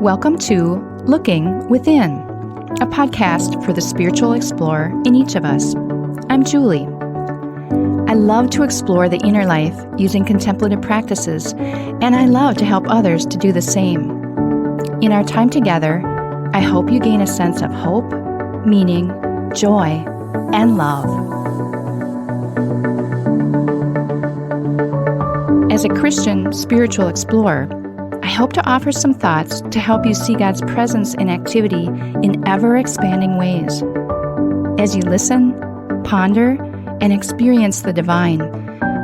Welcome to Looking Within, a podcast for the spiritual explorer in each of us. I'm Julie. I love to explore the inner life using contemplative practices, and I love to help others to do the same. In our time together, I hope you gain a sense of hope, meaning, joy, and love. As a Christian spiritual explorer, I hope to offer some thoughts to help you see God's presence and activity in ever-expanding ways. As you listen, ponder, and experience the divine,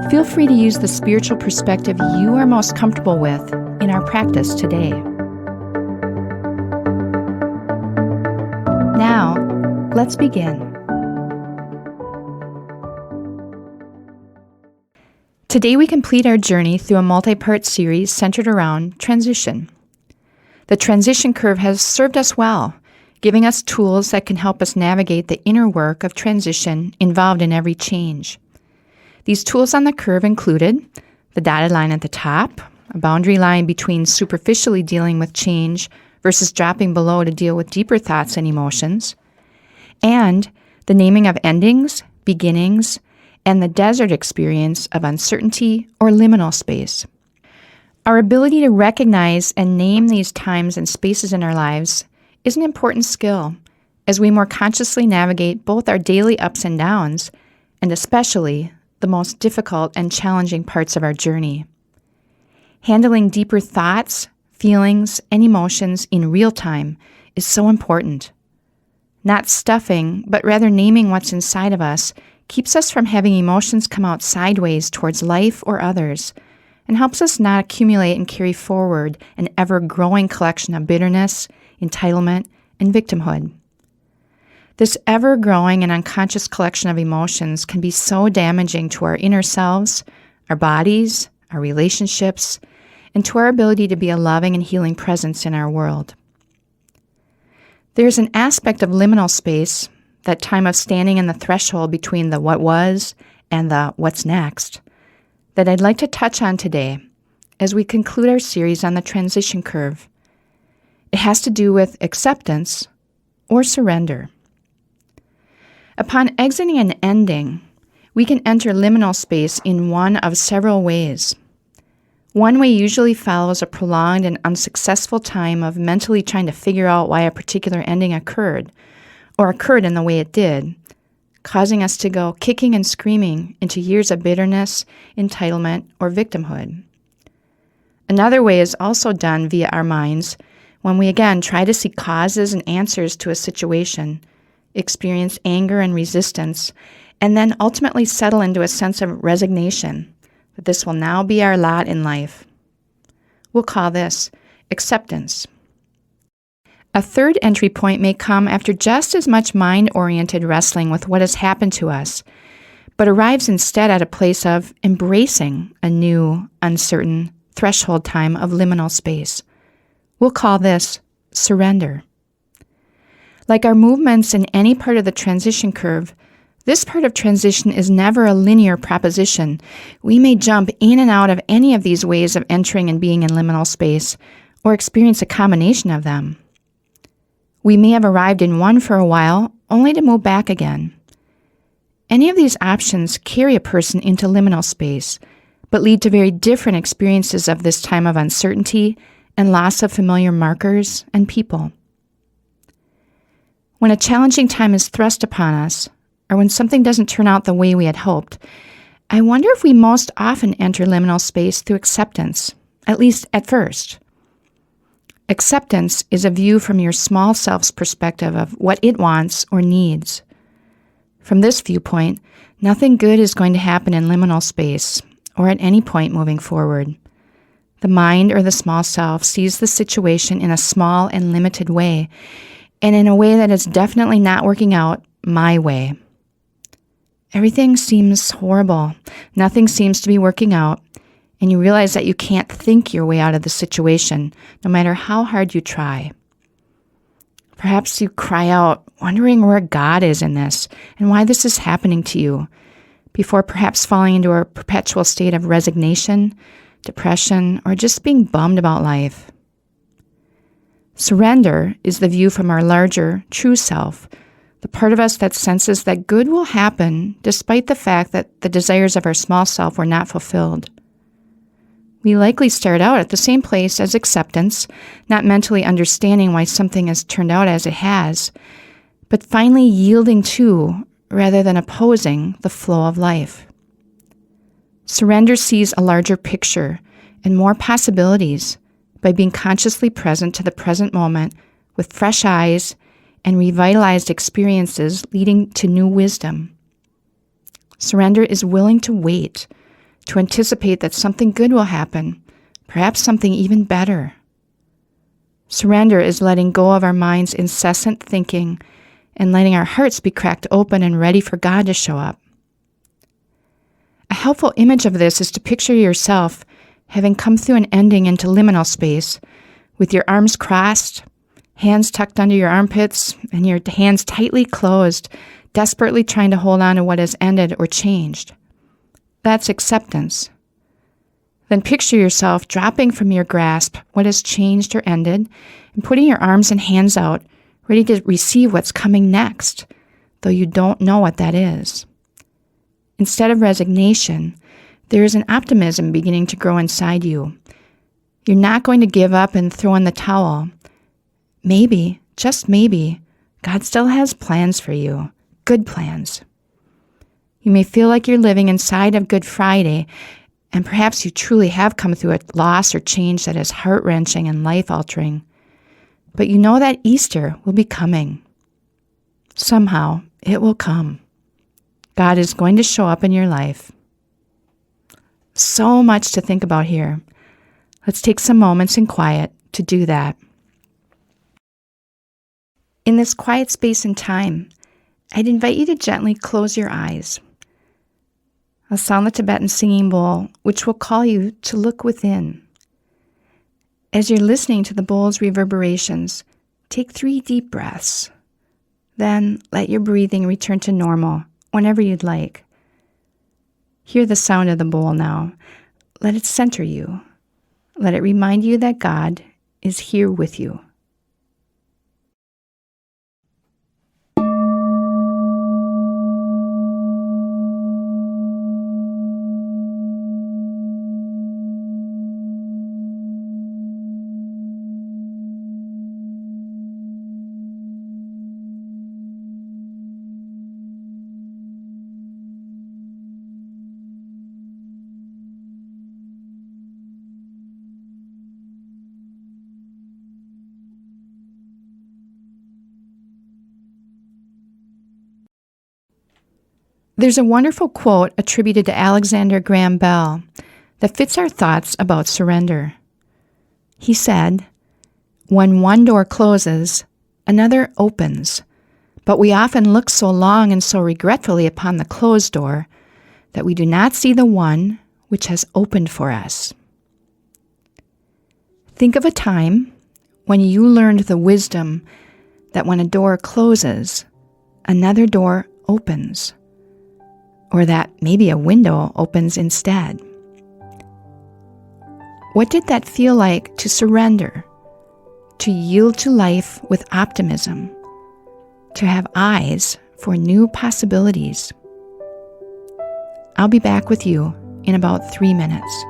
feel free to use the spiritual perspective you are most comfortable with in our practice today. Now, let's begin. Today we complete our journey through a multi-part series centered around transition. The transition curve has served us well, giving us tools that can help us navigate the inner work of transition involved in every change. These tools on the curve included the dotted line at the top, a boundary line between superficially dealing with change versus dropping below to deal with deeper thoughts and emotions, and the naming of endings, beginnings, and the desert experience of uncertainty or liminal space. Our ability to recognize and name these times and spaces in our lives is an important skill as we more consciously navigate both our daily ups and downs, and especially the most difficult and challenging parts of our journey. Handling deeper thoughts, feelings, and emotions in real time is so important. Not stuffing, but rather naming what's inside of us keeps us from having emotions come out sideways towards life or others, and helps us not accumulate and carry forward an ever-growing collection of bitterness, entitlement, and victimhood. This ever-growing and unconscious collection of emotions can be so damaging to our inner selves, our bodies, our relationships, and to our ability to be a loving and healing presence in our world. There's an aspect of liminal space, that time of standing in the threshold between the what was and the what's next, that I'd like to touch on today as we conclude our series on the transition curve. It has to do with acceptance or surrender. Upon exiting an ending, we can enter liminal space in one of several ways. One way usually follows a prolonged and unsuccessful time of mentally trying to figure out why a particular ending occurred, or occurred in the way it did, causing us to go kicking and screaming into years of bitterness, entitlement, or victimhood. Another way is also done via our minds when we again try to see causes and answers to a situation, experience anger and resistance, and then ultimately settle into a sense of resignation that this will now be our lot in life. We'll call this acceptance. A third entry point may come after just as much mind-oriented wrestling with what has happened to us, but arrives instead at a place of embracing a new, uncertain threshold time of liminal space. We'll call this surrender. Like our movements in any part of the transition curve, this part of transition is never a linear proposition. We may jump in and out of any of these ways of entering and being in liminal space, or experience a combination of them. We may have arrived in one for a while, only to move back again. Any of these options carry a person into liminal space, but lead to very different experiences of this time of uncertainty and loss of familiar markers and people. When a challenging time is thrust upon us, or when something doesn't turn out the way we had hoped, I wonder if we most often enter liminal space through acceptance, at least at first. Acceptance is a view from your small self's perspective of what it wants or needs. From this viewpoint, nothing good is going to happen in liminal space or at any point moving forward. The mind or the small self sees the situation in a small and limited way, and in a way that is definitely not working out my way. Everything seems horrible. Nothing seems to be working out. And you realize that you can't think your way out of the situation, no matter how hard you try. Perhaps you cry out, wondering where God is in this, and why this is happening to you, before perhaps falling into a perpetual state of resignation, depression, or just being bummed about life. Surrender is the view from our larger, true self, the part of us that senses that good will happen despite the fact that the desires of our small self were not fulfilled. We likely start out at the same place as acceptance, not mentally understanding why something has turned out as it has, but finally yielding to, rather than opposing, the flow of life. Surrender sees a larger picture and more possibilities by being consciously present to the present moment with fresh eyes and revitalized experiences leading to new wisdom. Surrender is willing to wait, to anticipate that something good will happen, perhaps something even better. Surrender is letting go of our mind's incessant thinking and letting our hearts be cracked open and ready for God to show up. A helpful image of this is to picture yourself having come through an ending into liminal space with your arms crossed, hands tucked under your armpits, and your hands tightly closed, desperately trying to hold on to what has ended or changed. That's acceptance. Then picture yourself dropping from your grasp what has changed or ended and putting your arms and hands out, ready to receive what's coming next, though you don't know what that is. Instead of resignation, there is an optimism beginning to grow inside you. You're not going to give up and throw in the towel. Maybe, just maybe, God still has plans for you, good plans. You may feel like you're living inside of Good Friday, and perhaps you truly have come through a loss or change that is heart-wrenching and life-altering. But you know that Easter will be coming. Somehow, it will come. God is going to show up in your life. So much to think about here. Let's take some moments in quiet to do that. In this quiet space and time, I'd invite you to gently close your eyes. I'll sound the Tibetan singing bowl, which will call you to look within. As you're listening to the bowl's reverberations, take 3 deep breaths. Then let your breathing return to normal whenever you'd like. Hear the sound of the bowl now. Let it center you. Let it remind you that God is here with you. There's a wonderful quote attributed to Alexander Graham Bell that fits our thoughts about surrender. He said, "When one door closes, another opens, but we often look so long and so regretfully upon the closed door that we do not see the one which has opened for us." Think of a time when you learned the wisdom that when a door closes, another door opens, or that maybe a window opens instead. What did that feel like to surrender, to yield to life with optimism, to have eyes for new possibilities? I'll be back with you in about 3 minutes.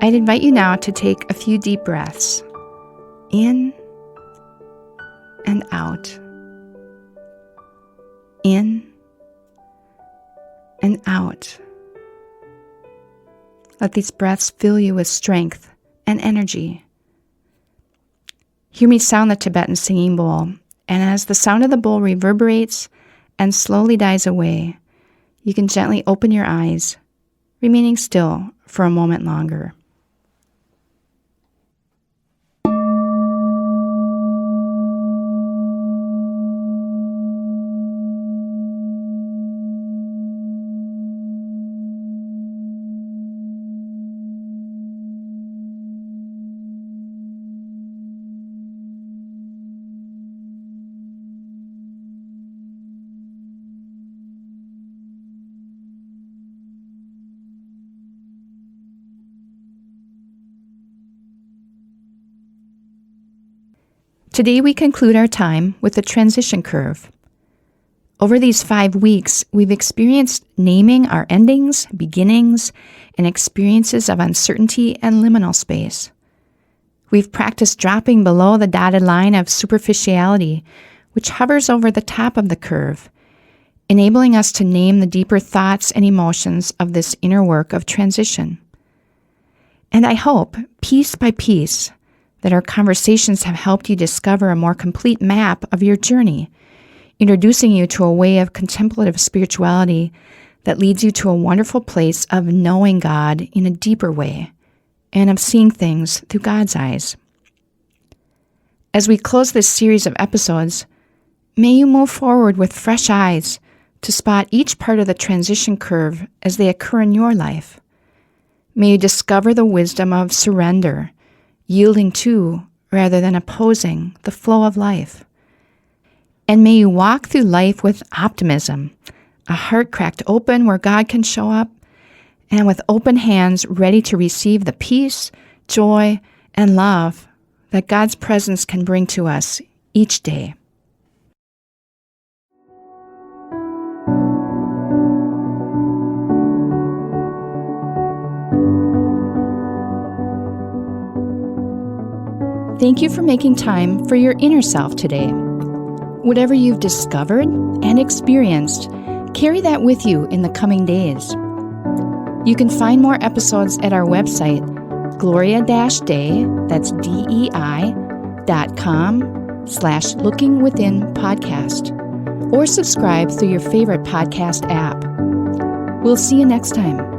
I'd invite you now to take a few deep breaths, in and out, in and out. Let these breaths fill you with strength and energy. Hear me sound the Tibetan singing bowl, and as the sound of the bowl reverberates and slowly dies away, you can gently open your eyes, remaining still for a moment longer. Today we conclude our time with the transition curve. Over these 5 weeks, we've experienced naming our endings, beginnings, and experiences of uncertainty and liminal space. We've practiced dropping below the dotted line of superficiality, which hovers over the top of the curve, enabling us to name the deeper thoughts and emotions of this inner work of transition. And I hope, piece by piece, that our conversations have helped you discover a more complete map of your journey, introducing you to a way of contemplative spirituality that leads you to a wonderful place of knowing God in a deeper way and of seeing things through God's eyes. As we close this series of episodes, may you move forward with fresh eyes to spot each part of the transition curve as they occur in your life. May you discover the wisdom of surrender, yielding to, rather than opposing, the flow of life. And may you walk through life with optimism, a heart cracked open where God can show up, and with open hands ready to receive the peace, joy, and love that God's presence can bring to us each day. Thank you for making time for your inner self today. Whatever you've discovered and experienced, carry that with you in the coming days. You can find more episodes at our website, gloria-day, that's DEI.com/lookingwithinpodcast, or subscribe through your favorite podcast app. We'll see you next time.